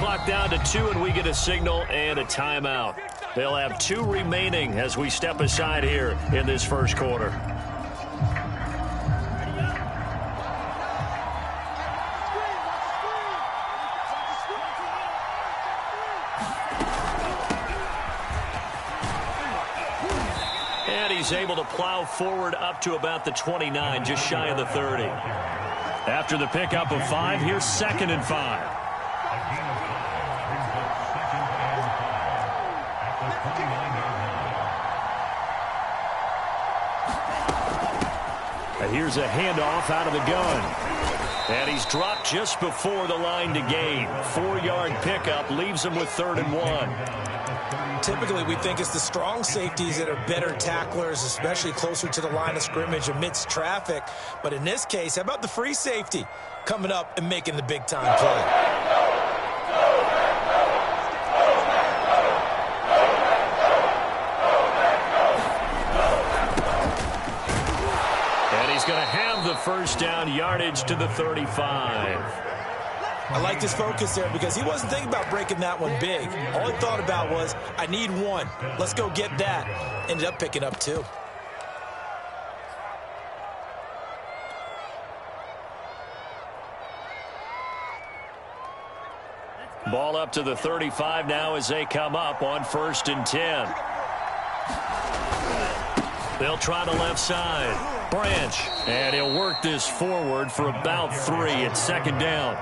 clock down to 2, and we get a signal and a timeout. They'll have 2 remaining as we step aside here in this first quarter. And he's able to plow forward up to about the 29, just shy of the 30. After the pickup of 5, here's 2nd and 5. And here's a handoff out of the gun. And he's dropped just before the line to gain. 4-yard pickup leaves him with 3rd and 1. Typically, we think it's the strong safeties that are better tacklers, especially closer to the line of scrimmage amidst traffic. But in this case, how about the free safety coming up and making the big-time play? He's going to have the first down, yardage to the 35. I like his focus there because he wasn't thinking about breaking that one big. All he thought about was, I need 1. Let's go get that. Ended up picking up 2. Ball up to the 35 now as they come up on 1st and 10. They'll try the left side. Branch, and he'll work this forward for about 3 at 2nd down.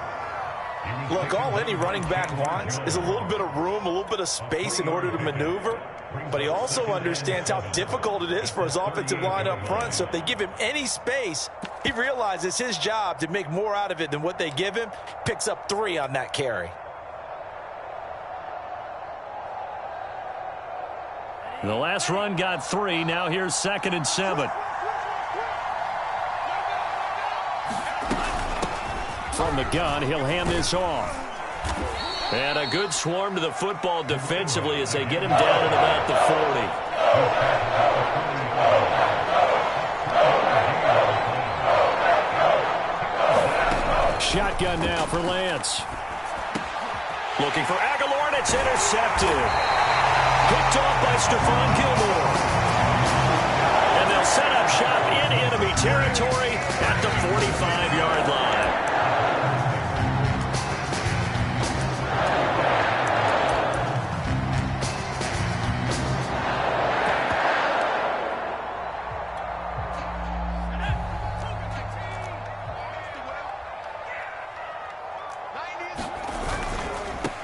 Look, all any running back wants is a little bit of room, a little bit of space in order to maneuver. But he also understands how difficult it is for his offensive line up front. So if they give him any space, he realizes his job to make more out of it than what they give him. Picks up 3 on that carry. The last run got 3. Now here's 2nd and 7. From the gun, he'll hand this off. And a good swarm to the football defensively as they get him down at about the 40. Shotgun now for Lance. Looking for Aguilar, and it's intercepted. Picked off by Stephon Gilmore. And they'll set up shop in enemy territory at the 45-yard line.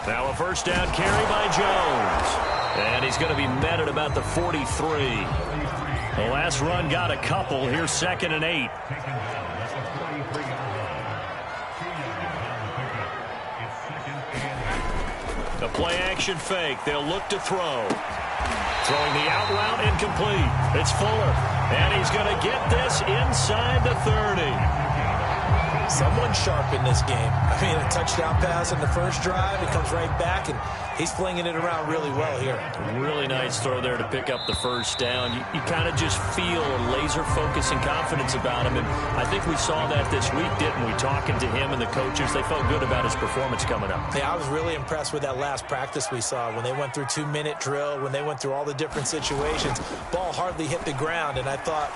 Now a first down carry by Jones. And he's going to be met at about the 43. The last run got a couple. Here's 2nd and 8. The play-action fake. They'll look to throw. Throwing the out route incomplete. It's Fuller. And he's going to get this inside the 30. Someone sharp in this game. I mean, a touchdown pass in the first drive. It comes right back, and he's flinging it around really well here. Really nice throw there to pick up the first down. You kind of just feel a laser focus and confidence about him, and I think we saw that this week, didn't we? Talking to him and the coaches, they felt good about his performance coming up. Yeah, I was really impressed with that last practice we saw when they went through 2-minute drill, when they went through all the different situations. Ball hardly hit the ground, and I thought,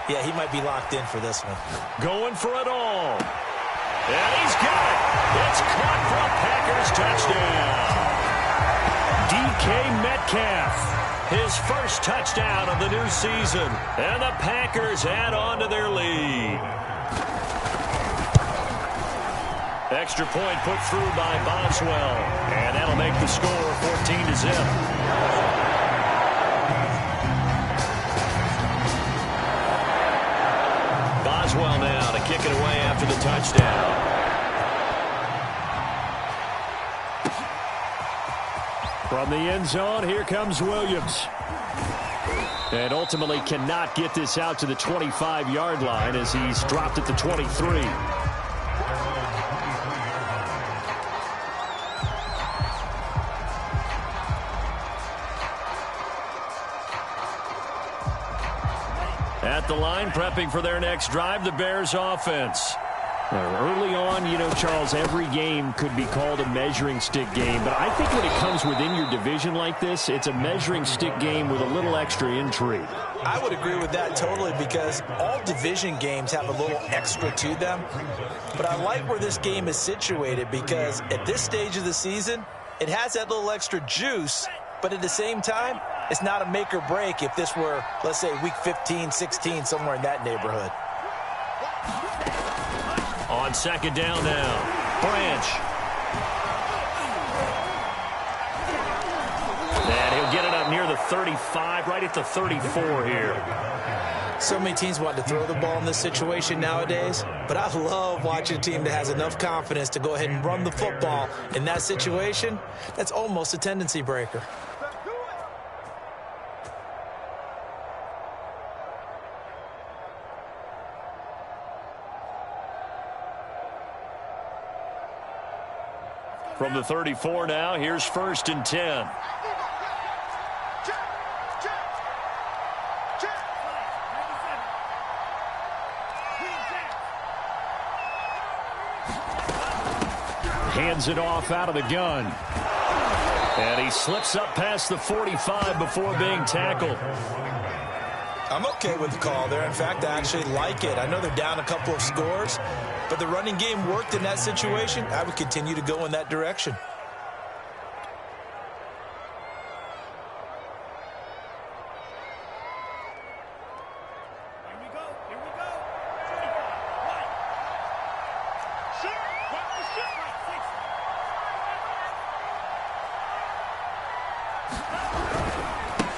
yeah, he might be locked in for this one. Going for it all. And he's got it. It's caught for a Packers touchdown. DK Metcalf, his first touchdown of the new season. And the Packers add on to their lead. Extra point put through by Boswell. And that'll make the score 14-0. Boswell now to kick it away after the touchdown. From the end zone, here comes Williams. And ultimately cannot get this out to the 25-yard line as he's dropped at the 23. At the line, prepping for their next drive, the Bears offense. Early on, you know, Charles, every game could be called a measuring stick game. But I think when it comes within your division like this, it's a measuring stick game with a little extra intrigue. I would agree with that totally because all division games have a little extra to them. But I like where this game is situated because at this stage of the season, it has that little extra juice. But at the same time, it's not a make or break if this were, let's say, week 15, 16, somewhere in that neighborhood. On second down now, Branch. And he'll get it up near the 35, right at the 34 here. So many teams want to throw the ball in this situation nowadays, but I love watching a team that has enough confidence to go ahead and run the football in that situation. That's almost a tendency breaker. From the 34 now, here's 1st and 10. Hands it off out of the gun. And he slips up past the 45 before being tackled. I'm okay with the call there. In fact, I actually like it. I know they're down a couple of scores, but the running game worked in that situation. I would continue to go in that direction.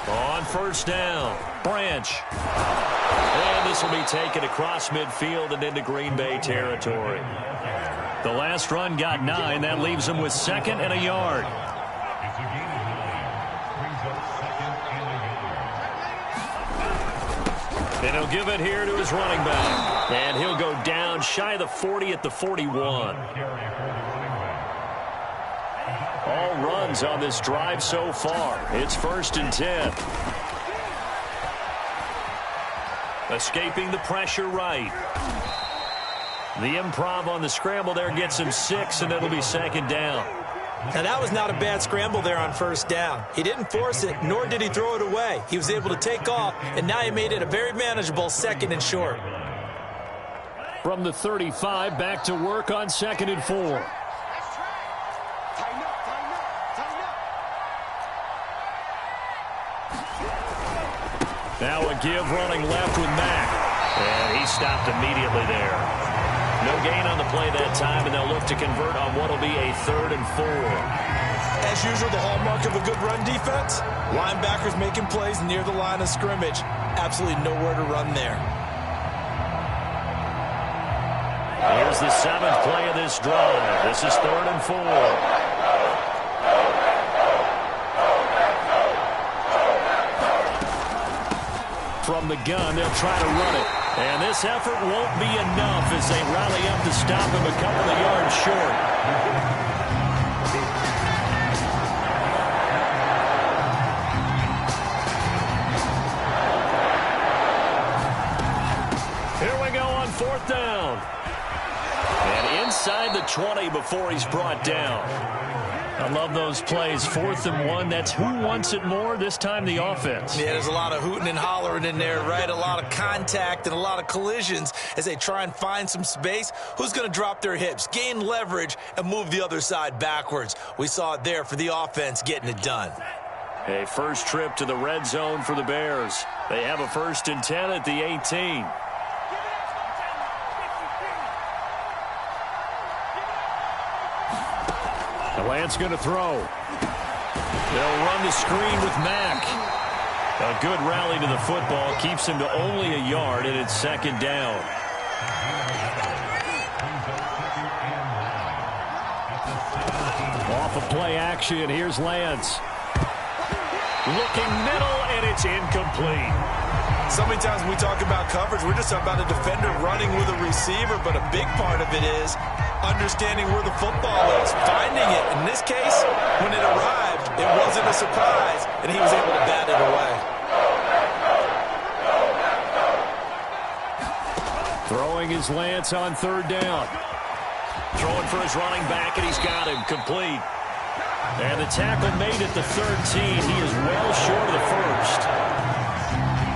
On 1st down, Branch. And this will be taken across midfield and into Green Bay territory. The last run got 9. That leaves him with 2nd and a yard. And he'll give it here to his running back. And he'll go down shy of the 40 at the 41. All runs on this drive so far. It's 1st and 10. Escaping the pressure right. The improv on the scramble there gets him 6, and it'll be 2nd down. Now, that was not a bad scramble there on 1st down. He didn't force it, nor did he throw it away. He was able to take off, and now he made it a very manageable 2nd and short. From the 35, back to work on 2nd and 4. Now a give running left with Mack. And he stopped immediately there. No gain on the play that time, and they'll look to convert on what will be a 3rd and 4. As usual, the hallmark of a good run defense, linebackers making plays near the line of scrimmage. Absolutely nowhere to run there. Here's the 7th play of this drive. This is 3rd and 4. From the gun, they'll try to run it. And this effort won't be enough as they rally up to stop him a couple of yards short. Here we go on 4th down. And inside the 20 before he's brought down. I love those plays. 4th and 1. That's who wants it more. This time the offense. Yeah, there's a lot of hooting and hollering in there, right? A lot of contact and a lot of collisions as they try and find some space. Who's going to drop their hips, gain leverage, and move the other side backwards? We saw it there for the offense getting it done. A first trip to the red zone for the Bears. They have a 1st and 10 at the 18. Lance going to throw. They'll run the screen with Mack. A good rally to the football keeps him to only a yard, and it's 2nd down. Off of play action, here's Lance. Looking middle, and it's incomplete. So many times when we talk about coverage, we're just talking about a defender running with a receiver, but a big part of it is understanding where the football is, finding it. In this case, when it arrived, it wasn't a surprise, and he was able to bat it away. Throwing throwing his lance on third down. Throwing for his running back, and he's got him complete. And the tackle made at the 13. He is well short of the first.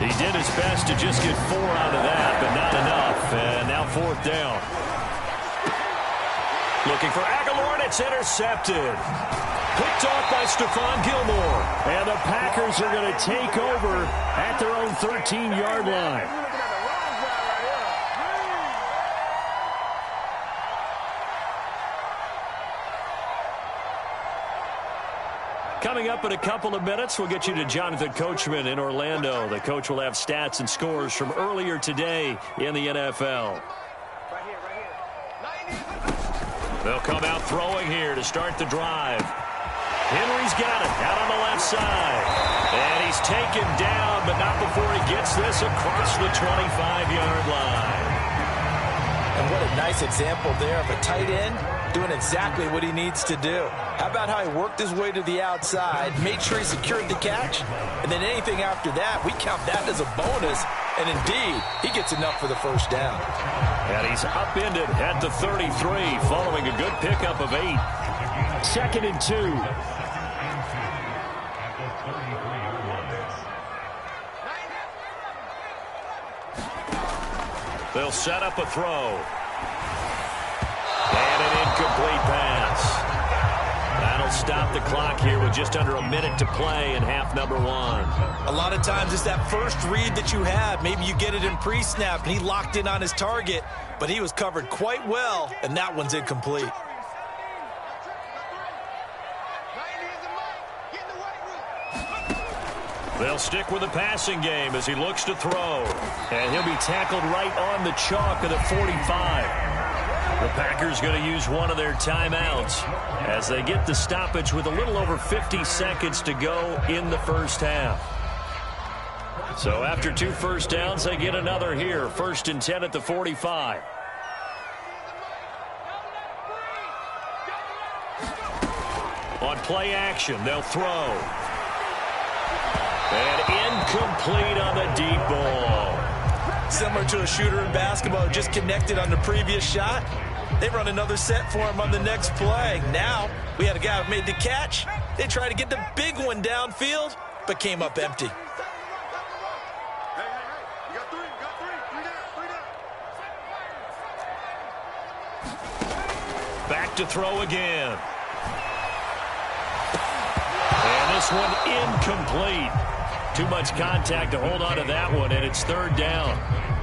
He did his best to just get 4 out of that, but not enough. And now fourth down. Looking for Aguilar, and it's intercepted. Picked off by Stephon Gilmore. And the Packers are going to take over at their own 13-yard line. Coming up in a couple of minutes, we'll get you to Jonathan Coachman in Orlando. The coach will have stats and scores from earlier today in the NFL. They'll come out throwing here to start the drive. Henry's got it out on the left side. And he's taken down, but not before he gets this across the 25-yard line. And what a nice example there of a tight end doing exactly what he needs to do. How about how he worked his way to the outside, made sure he secured the catch, and then anything after that, we count that as a bonus, and indeed, he gets enough for the first down. And he's upended at the 33 following a good pickup of 8. 2nd and 2. They'll set up a throw. And an incomplete pass. That'll stop the clock here with just under a minute to play in half number 1. A lot of times it's that first read that you have. Maybe you get it in pre-snap, and he locked in on his target, but he was covered quite well, and that one's incomplete. They'll stick with the passing game as he looks to throw. And he'll be tackled right on the chalk of the 45. The Packers going to use one of their timeouts as they get the stoppage with a little over 50 seconds to go in the first half. So after 2 first downs, they get another here. 1st and 10 at the 45. On play action, they'll throw. And incomplete on the deep ball. Similar to a shooter in basketball who just connected on the previous shot. They run another set for him on the next play. Now, we had a guy who made the catch. They tried to get the big one downfield, but came up empty. Back to throw again. And this one incomplete. Too much contact to hold on to that one, and it's 3rd down.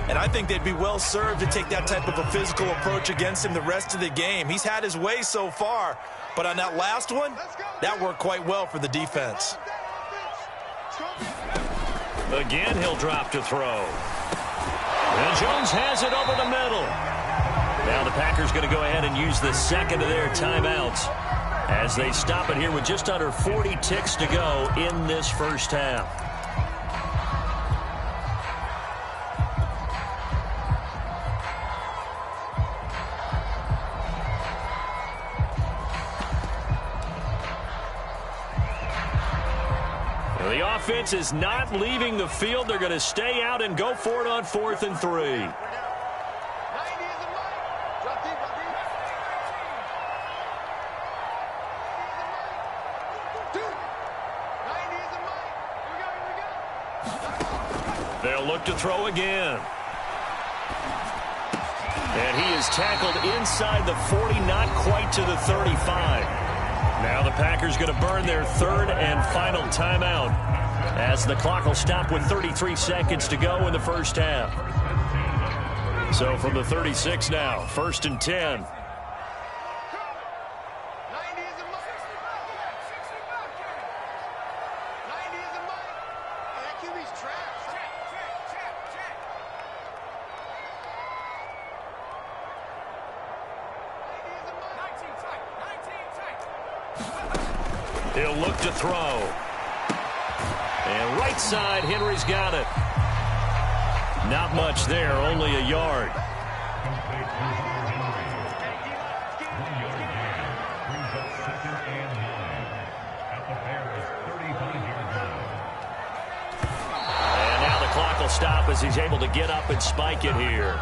And I think they'd be well served to take that type of a physical approach against him the rest of the game. He's had his way so far, but on that last one, that worked quite well for the defense. Again, he'll drop to throw. And Jones has it over the middle. Now the Packers going to go ahead and use the second of their timeouts as they stop it here with just under 40 ticks to go in this first half. The offense is not leaving the field. They're going to stay out and go for it on 4th and 3. They'll look to throw again. And he is tackled inside the 40, not quite to the 35. Now the Packers going to burn their 3rd and final timeout as the clock will stop with 33 seconds to go in the first half. So from the 36 now, 1st and 10. He'll look to throw. And right side, Henry's got it. Not much there, only a yard. And now the clock will stop as he's able to get up and spike it here.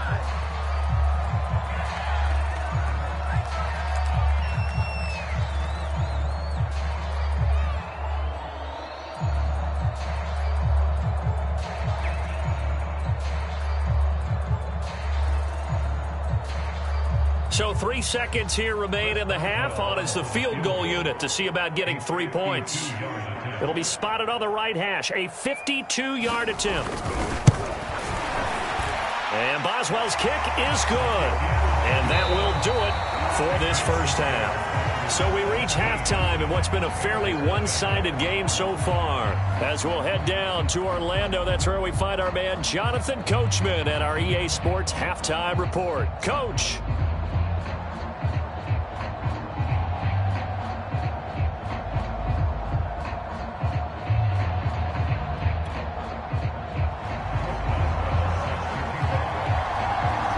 So 3 seconds here remain in the half. On is the field goal unit to see about getting 3 points. It'll be spotted on the right hash. A 52-yard attempt. And Boswell's kick is good. And that will do it for this first half. So we reach halftime in what's been a fairly one-sided game so far. As we'll head down to Orlando, that's where we find our man Jonathan Coachman at our EA Sports Halftime Report. Coach.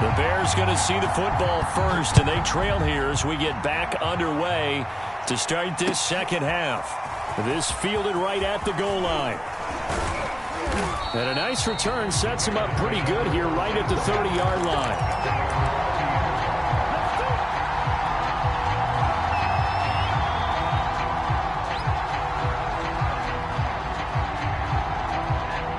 The Bears going to see the football first, and they trail here as we get back underway to start this second half. This fielded right at the goal line. And a nice return sets him up pretty good here right at the 30-yard line.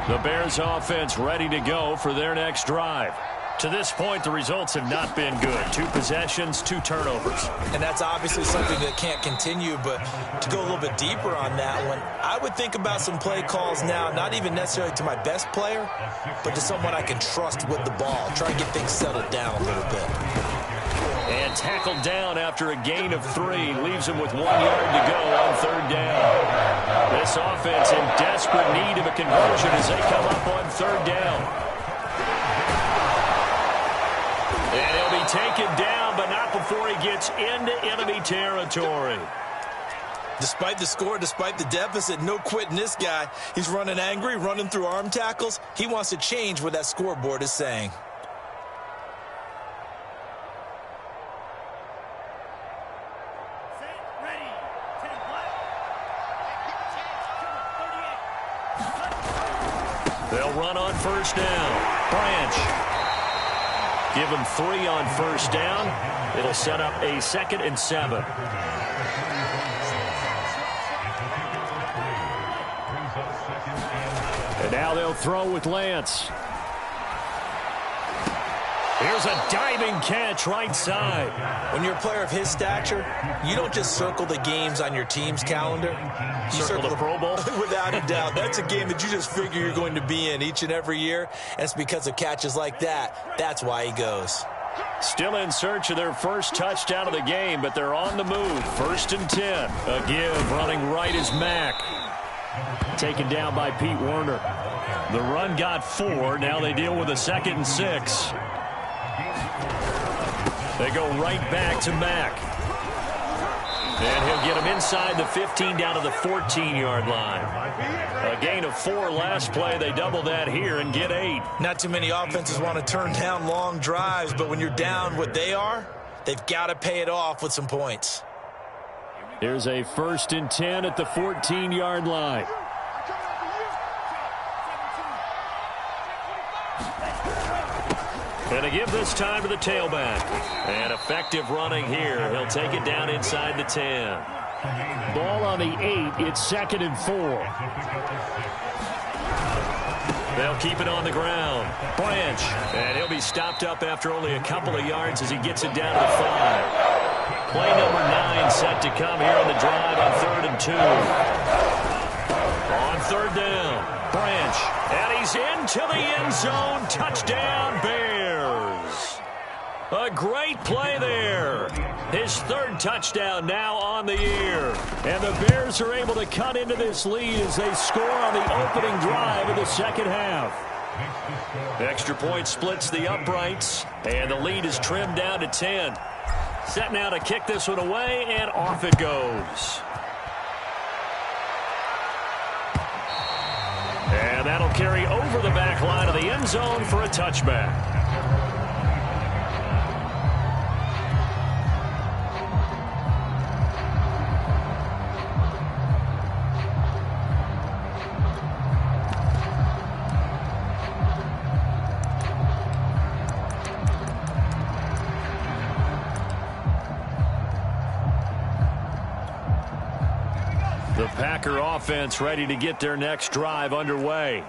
The Bears offense ready to go for their next drive. To this point, the results have not been good. 2 possessions, 2 turnovers. And that's obviously something that can't continue, but to go a little bit deeper on that one, I would think about some play calls now, not even necessarily to my best player, but to someone I can trust with the ball. Try and get things settled down a little bit. And tackled down after a gain of 3. Leaves him with 1 yard to go on 3rd down. This offense in desperate need of a conversion as they come up on 3rd down. And he'll be taken down, but not before he gets into enemy territory. Despite the score, despite the deficit, no quitting this guy. He's running angry, running through arm tackles. He wants to change what that scoreboard is saying. They'll run on 1st down. Branch. Give him 3 on 1st down. It'll set up a 2nd and 7. And now they'll throw with Lance. Here's a diving catch right side. When you're a player of his stature, you don't just circle the games on your team's calendar. You circle the Pro Bowl? Without a doubt. That's a game that you just figure you're going to be in each and every year. And it's because of catches like that. That's why he goes. Still in search of their first touchdown of the game, but they're on the move. 1st and 10. A give running right is Mack. Taken down by Pete Werner. The run got 4. Now they deal with a 2nd and 6. They go right back to Mack. And he'll get him inside the 15 down to the 14-yard line. A gain of 4 last play. They double that here and get 8. Not too many offenses want to turn down long drives, but when you're down what they are, they've got to pay it off with some points. Here's a 1st and 10 at the 14-yard line. And a give this time to the tailback. And effective running here. He'll take it down inside the 10. Ball on the 8. It's 2nd and 4. They'll keep it on the ground. Branch. And he'll be stopped up after only a couple of yards as he gets it down to the 5. Play number 9 set to come here on the drive on 3rd and 2. On 3rd down. Branch. And he's into the end zone. Touchdown, Bears. A great play there. His 3rd touchdown now on the year. And the Bears are able to cut into this lead as they score on the opening drive of the second half. Extra point splits the uprights, and the lead is trimmed down to 10. Set now to kick this one away, and off it goes. And that'll carry over the back line of the end zone for a touchback. The Packer offense ready to get their next drive underway.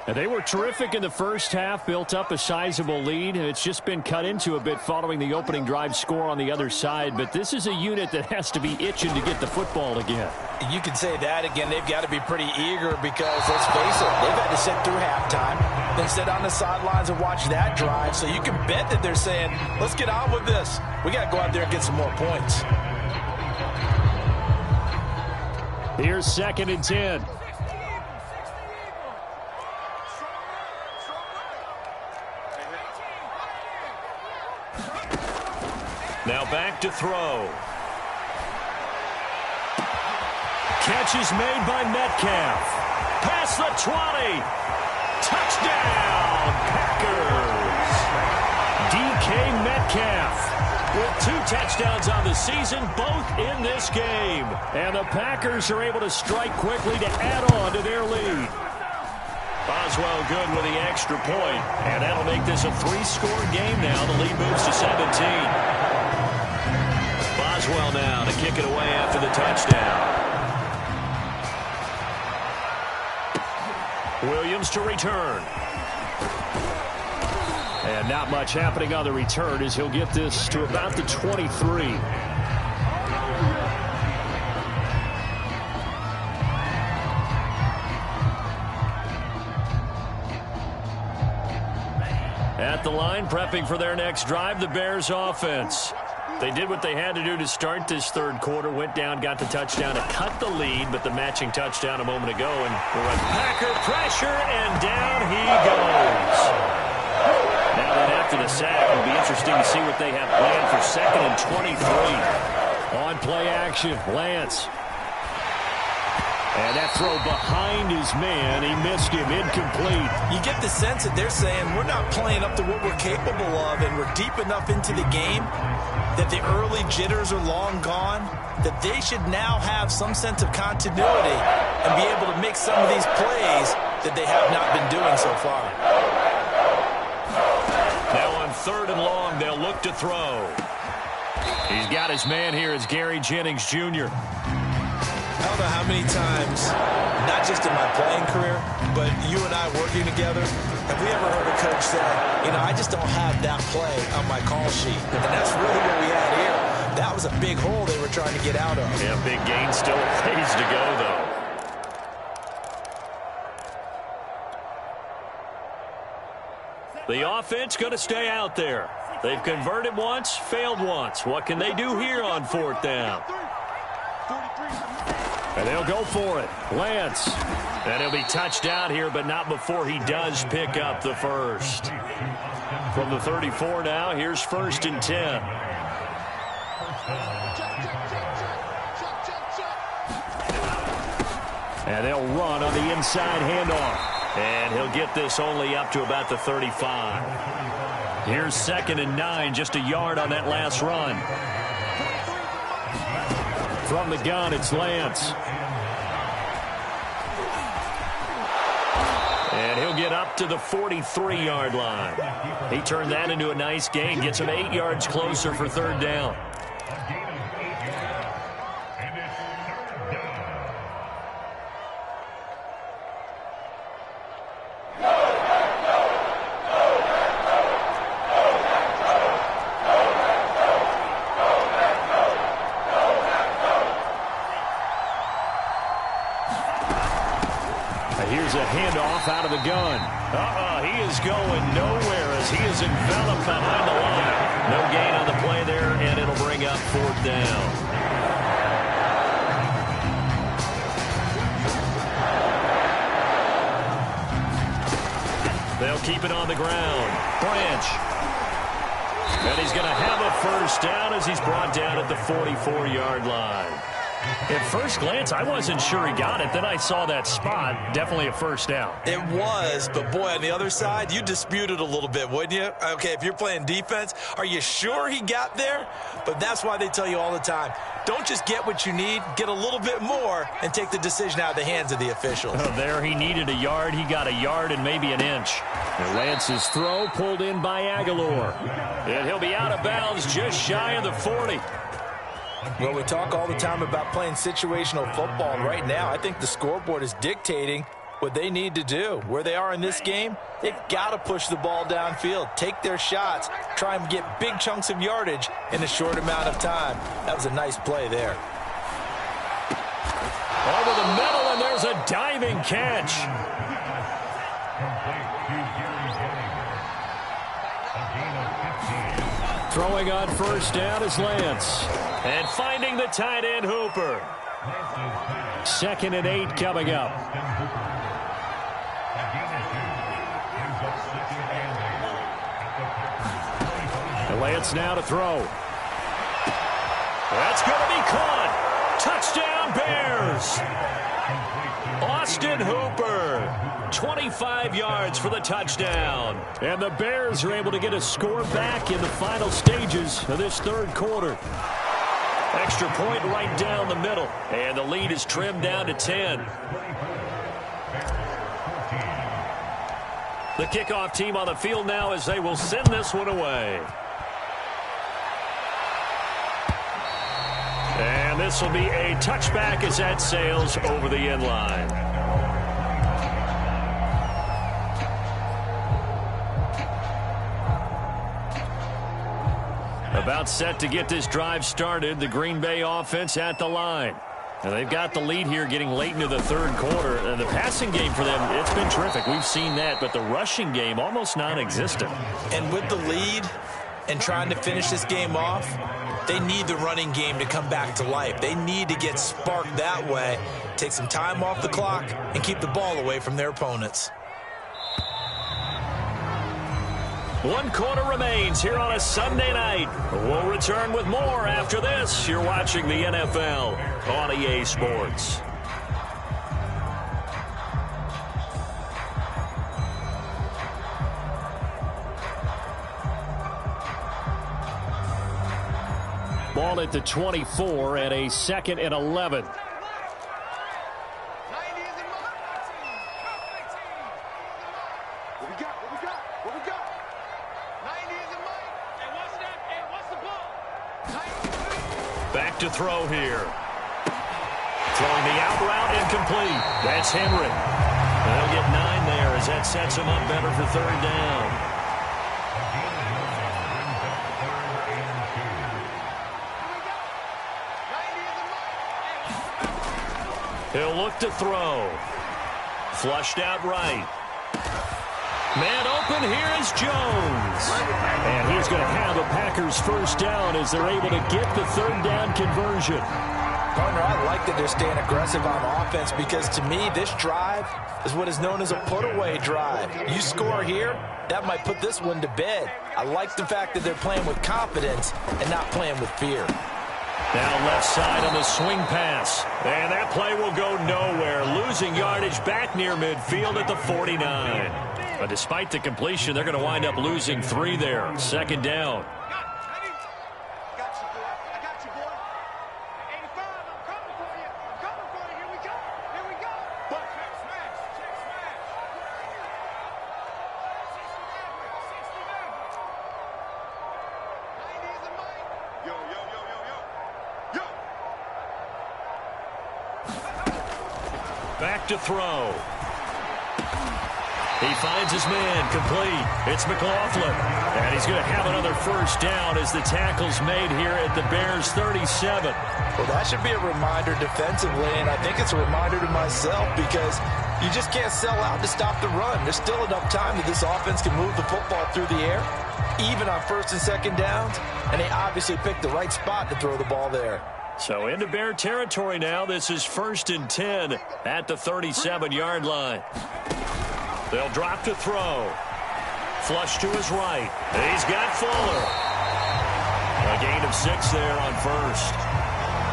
And they were terrific in the first half, built up a sizable lead. It's just been cut into a bit following the opening drive score on the other side. But this is a unit that has to be itching to get the football again. You can say that again. They've got to be pretty eager because, let's face it, they've had to sit through halftime, then sit on the sidelines and watch that drive. So you can bet that they're saying, let's get on with this. We got to go out there and get some more points. Here's 2nd and 10. Now back to throw. Catch is made by Metcalf. Past the 20. Touchdown, Packers. DK Metcalf with 2 touchdowns on the season, both in this game. And the Packers are able to strike quickly to add on to their lead. Boswell good with the extra point, and that'll make this a 3-score game now. The lead moves to 17. Boswell now to kick it away after the touchdown. Williams to return. And not much happening on the return as he'll get this to about the 23. At the line, prepping for their next drive, the Bears offense. They did what they had to do to start this third quarter, went down, got the touchdown to cut the lead, but the matching touchdown a moment ago, and we're at Packer pressure, and down he goes. Now that after the sack, it'll be interesting to see what they have planned for 2nd and 23. On play action, Lance. And that throw behind his man, he missed him, incomplete. You get the sense that they're saying we're not playing up to what we're capable of, and we're deep enough into the game that the early jitters are long gone, that they should now have some sense of continuity and be able to make some of these plays that they have not been doing so far. Now on 3rd and long, they'll look to throw. He's got his man here as Gary Jennings Jr. I don't know how many times, not just in my playing career, but you and I working together, have we ever heard a coach say, you know, I just don't have that play on my call sheet. And that's really what we had here. That was a big hole they were trying to get out of. Yeah, big gain, still a ways to go, though. The offense going to stay out there. They've converted once, failed once. What can they do here on 4th down? And they'll go for it. Lance. And he'll be touched out here, but not before he does pick up the first. From the 34 now, here's 1st and 10. And they'll run on the inside handoff. And he'll get this only up to about the 35. Here's 2nd and 9, just a yard on that last run. From the gun, it's Lance. And he'll get up to the 43-yard line. He turned that into a nice gain, gets him 8 yards closer for 3rd down. Here's a handoff out of the gun. He is going nowhere as he is enveloped behind the line. No gain on the play there, and it'll bring up 4th down. They'll keep it on the ground. Branch. And he's going to have a 1st down as he's brought down at the 44-yard line. At first glance, I wasn't sure he got it. Then I saw that spot. Definitely a 1st down. It was, but boy, on the other side, you disputed a little bit, wouldn't you? Okay, if you're playing defense, are you sure he got there? But that's why they tell you all the time, don't just get what you need, get a little bit more and take the decision out of the hands of the officials. There he needed a yard. He got a yard and maybe an inch. And Lance's throw pulled in by Aguilar. And he'll be out of bounds just shy of the 40. Well, we talk all the time about playing situational football, and right now I think the scoreboard is dictating what they need to do. Where they are in this game, they've got to push the ball downfield, take their shots, try and get big chunks of yardage in a short amount of time. That was a nice play there. Over the middle, and there's a diving catch. Throwing on first down is Lance. And finding the tight end, Hooper. 2nd and 8 coming up. And Lance now to throw. That's going to be caught. Touchdown, Bears. Austin Hooper, 25 yards for the touchdown. And the Bears are able to get a score back in the final stages of this third quarter. Extra point right down the middle. And the lead is trimmed down to 10. The kickoff team on the field now as they will send this one away. And this will be a touchback as that sails over the end line. About set to get this drive started. The Green Bay offense at the line. And they've got the lead here getting late into the third quarter. The passing game for them, it's been terrific. We've seen that, but the rushing game almost non-existent. And with the lead and trying to finish this game off, they need the running game to come back to life. They need to get sparked that way, take some time off the clock, and keep the ball away from their opponents. 1 quarter remains here on a Sunday night. We'll return with more after this. You're watching the NFL on EA Sports. Ball at the 24 and a 2nd and 11. Back to throw here. Throwing the out route incomplete. That's Henry. They'll get 9 there as that sets him up better for 3rd down. He'll look to throw. Flushed out right. Man open, here is Jones. And he's going to have a Packers 1st down as they're able to get the 3rd down conversion. Partner, I like that they're staying aggressive on offense because to me, this drive is what is known as a put-away drive. You score here, that might put this one to bed. I like the fact that they're playing with confidence and not playing with fear. Now left side on the swing pass. And that play will go nowhere. Losing yardage back near midfield at the 49. But despite the completion, they're going to wind up losing 3 there. 2nd down. Back to throw. He finds his man complete. It's McLaughlin. And he's going to have another 1st down as the tackle's made here at the Bears 37. Well, that should be a reminder defensively, and I think it's a reminder to myself because you just can't sell out to stop the run. There's still enough time that this offense can move the football through the air, even on 1st and 2nd downs, and they obviously picked the right spot to throw the ball there. So into Bear territory now. This is 1st and 10 at the 37-yard line. They'll drop to throw. Flush to his right. He's got Fuller. A gain of 6 there on 1st.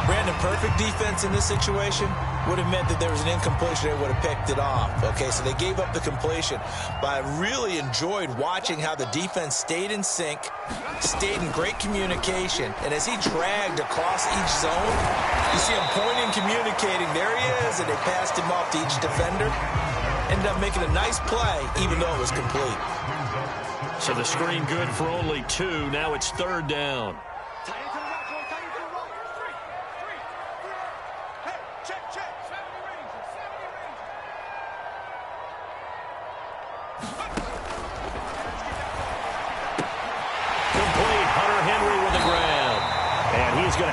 Brandon, perfect defense in this situation would have meant that there was an incompletion. They would have picked it off. Okay, so they gave up the completion. But I really enjoyed watching how the defense stayed in sync, stayed in great communication. And as he dragged across each zone, you see him pointing, communicating. There he is, and they passed him off to each defender. Ended up making a nice play, even though it was complete. So the screen good for only 2. Now it's 3rd down.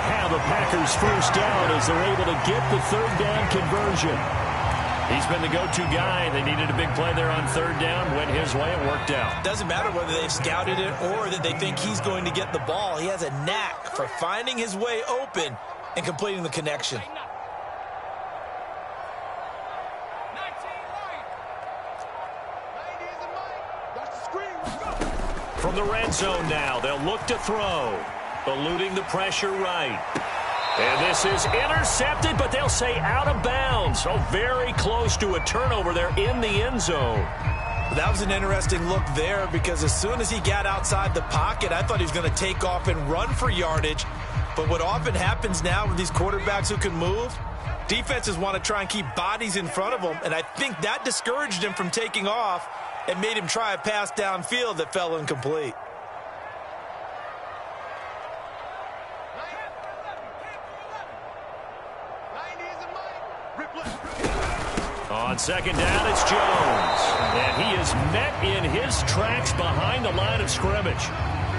have a Packers first down as they're able to get the third down conversion. He's been the go-to guy. They needed a big play there on third down. Went his way. It worked out. Doesn't matter whether they've scouted it or that they think he's going to get the ball. He has a knack for finding his way open and completing the connection. From the red zone now, they'll look to throw. Eluding the pressure right. And this is intercepted, but they'll say out of bounds. So very close to a turnover there in the end zone. That was an interesting look there because as soon as he got outside the pocket, I thought he was going to take off and run for yardage. But what often happens now with these quarterbacks who can move, defenses want to try and keep bodies in front of them, and I think that discouraged him from taking off and made him try a pass downfield that fell incomplete. On second down, it's Jones. And he is met in his tracks behind the line of scrimmage.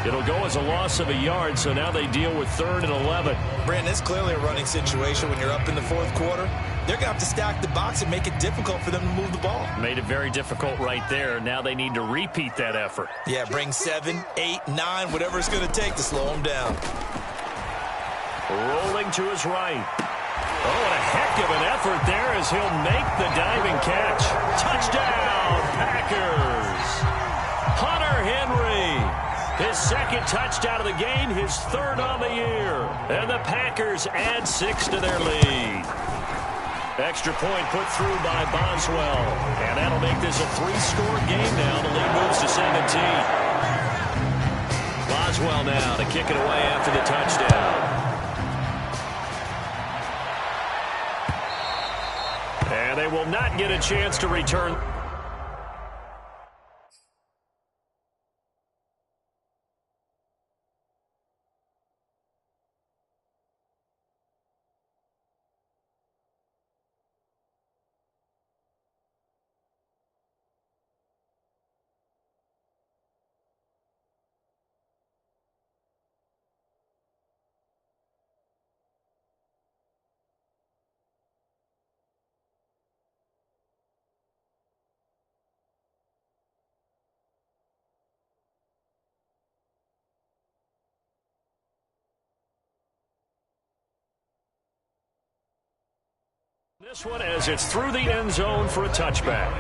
It'll go as a loss of a yard, so now they deal with 3rd and 11. Brandon, it's clearly a running situation when you're up in the 4th quarter. They're going to have to stack the box and make it difficult for them to move the ball. Made it very difficult right there. Now they need to repeat that effort. Yeah, bring 7, 8, 9, whatever it's going to take to slow them down. Rolling to his right. Oh, and a heck of an effort there as he'll make the diving catch. Touchdown, Packers. Hunter Henry. His 2nd touchdown of the game, his 3rd on the year. And the Packers add 6 to their lead. Extra point put through by Boswell. And that'll make this a 3-score game now. The lead moves to 17. Boswell now to kick it away after the touchdown. And they will not get a chance to return. This one as it's through the end zone for a touchback.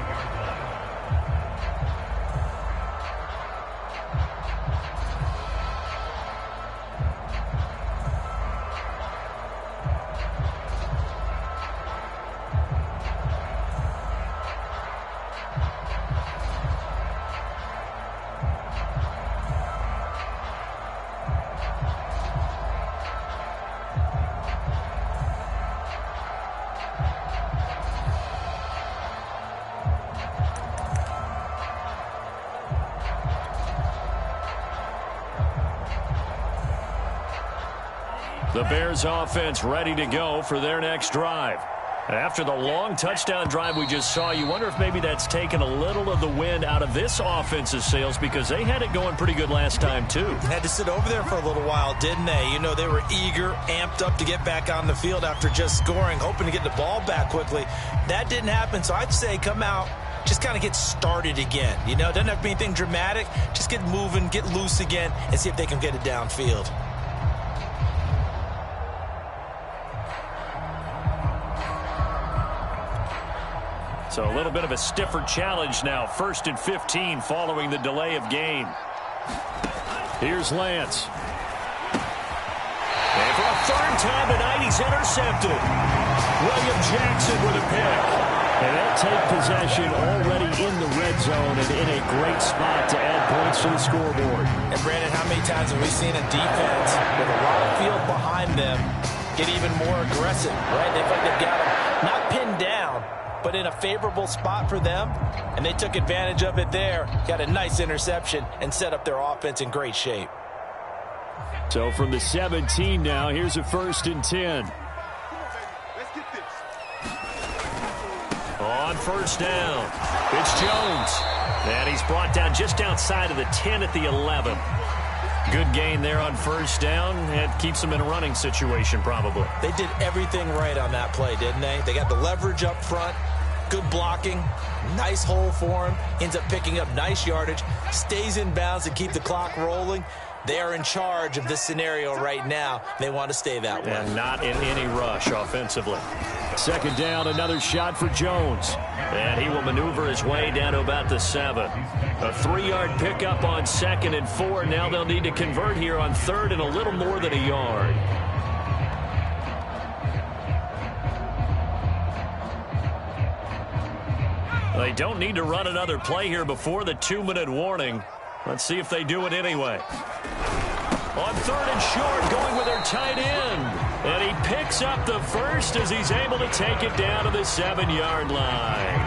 The Bears offense ready to go for their next drive. After the long touchdown drive we just saw, you wonder if maybe that's taken a little of the wind out of this offense's sails because they had it going pretty good last time too. Had to sit over there for a little while, didn't they? You know, they were eager, amped up to get back on the field after just scoring, hoping to get the ball back quickly. That didn't happen, so I'd say come out, just kind of get started again. You know, it doesn't have to be anything dramatic. Just get moving, get loose again, and see if they can get it downfield. So a little bit of a stiffer challenge now. 1st and 15 following the delay of game. Here's Lance. And for a 3rd time tonight, he's intercepted. William Jackson with a pick. And they'll take possession already in the red zone and in a great spot to add points to the scoreboard. And Brandon, how many times have we seen a defense with a lot of field behind them get even more aggressive, right? They feel like they've got them not pinned down, but in a favorable spot for them, and they took advantage of it there. Got a nice interception and set up their offense in great shape. So from the 17 now, here's a 1st and 10. On 1st down, it's Jones. And he's brought down just outside of the 10 at the 11. Good gain there on first down. It keeps them in a running situation, probably. They did everything right on that play, didn't they? They got the leverage up front, good blocking, nice hole for him, ends up picking up nice yardage, stays in bounds to keep the clock rolling. They are in charge of this scenario right now. They want to stay that way. And not in any rush offensively. Second down, another shot for Jones. And he will maneuver his way down to about the 7. A 3-yard pickup on 2nd and 4. Now they'll need to convert here on 3rd and a little more than a yard. They don't need to run another play here before the 2-minute warning. Let's see if they do it anyway. On 3rd and short, going with their tight end. And he picks up the first as he's able to take it down to the 7-yard line.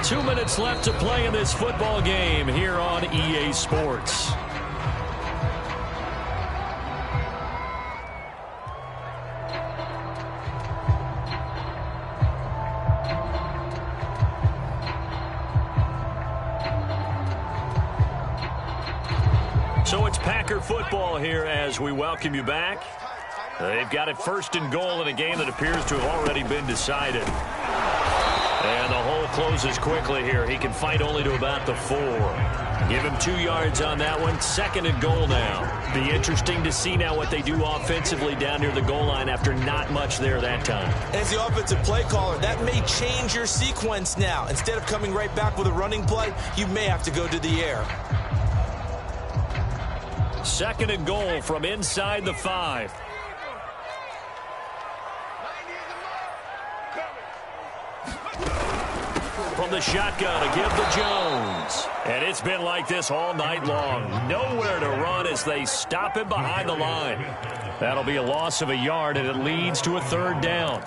2 minutes left to play in this football game here on EA Sports. So it's Packer football here as we welcome you back. They've got it 1st and goal in a game that appears to have already been decided. And the hole closes quickly here. He can fight only to about the 4. Give him 2 yards on that one. 2nd and goal now. Be interesting to see now what they do offensively down near the goal line after not much there that time. As the offensive play caller, that may change your sequence now. Instead of coming right back with a running play, you may have to go to the air. 2nd and goal from inside the 5. From the shotgun to give to Jones. And it's been like this all night long. Nowhere to run as they stop him behind the line. That'll be a loss of a yard, and it leads to a 3rd down.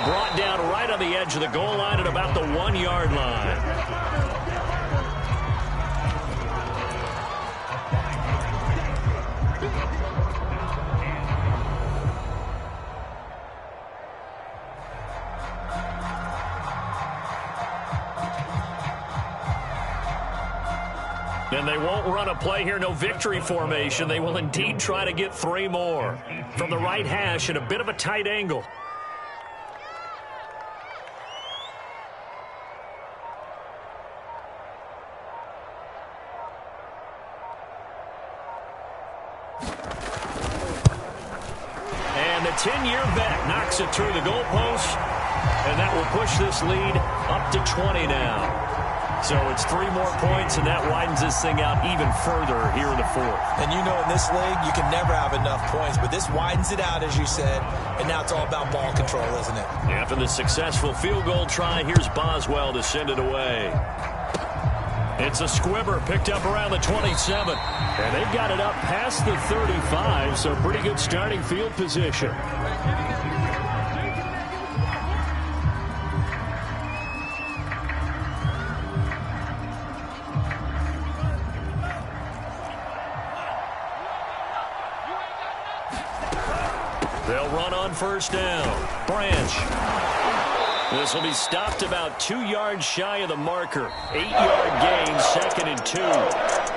Brought down right on the edge of the goal line at about the 1-yard line. And they won't run a play here, no victory formation. They will indeed try to get 3 more. From the right hash at a bit of a tight angle. And the 10-year vet knocks it through the goalpost. And that will push this lead up to 20 now. So it's 3 more points, and that widens this thing out even further here in the 4th. And you know in this league, you can never have enough points, but this widens it out, as you said, and now it's all about ball control, isn't it? After the successful field goal try, here's Boswell to send it away. It's a squibber picked up around the 27. And they've got it up past the 35, so pretty good starting field position. They'll run on first down. Branch. This will be stopped about 2 yards shy of the marker. 8-yard gain, 2nd and 2.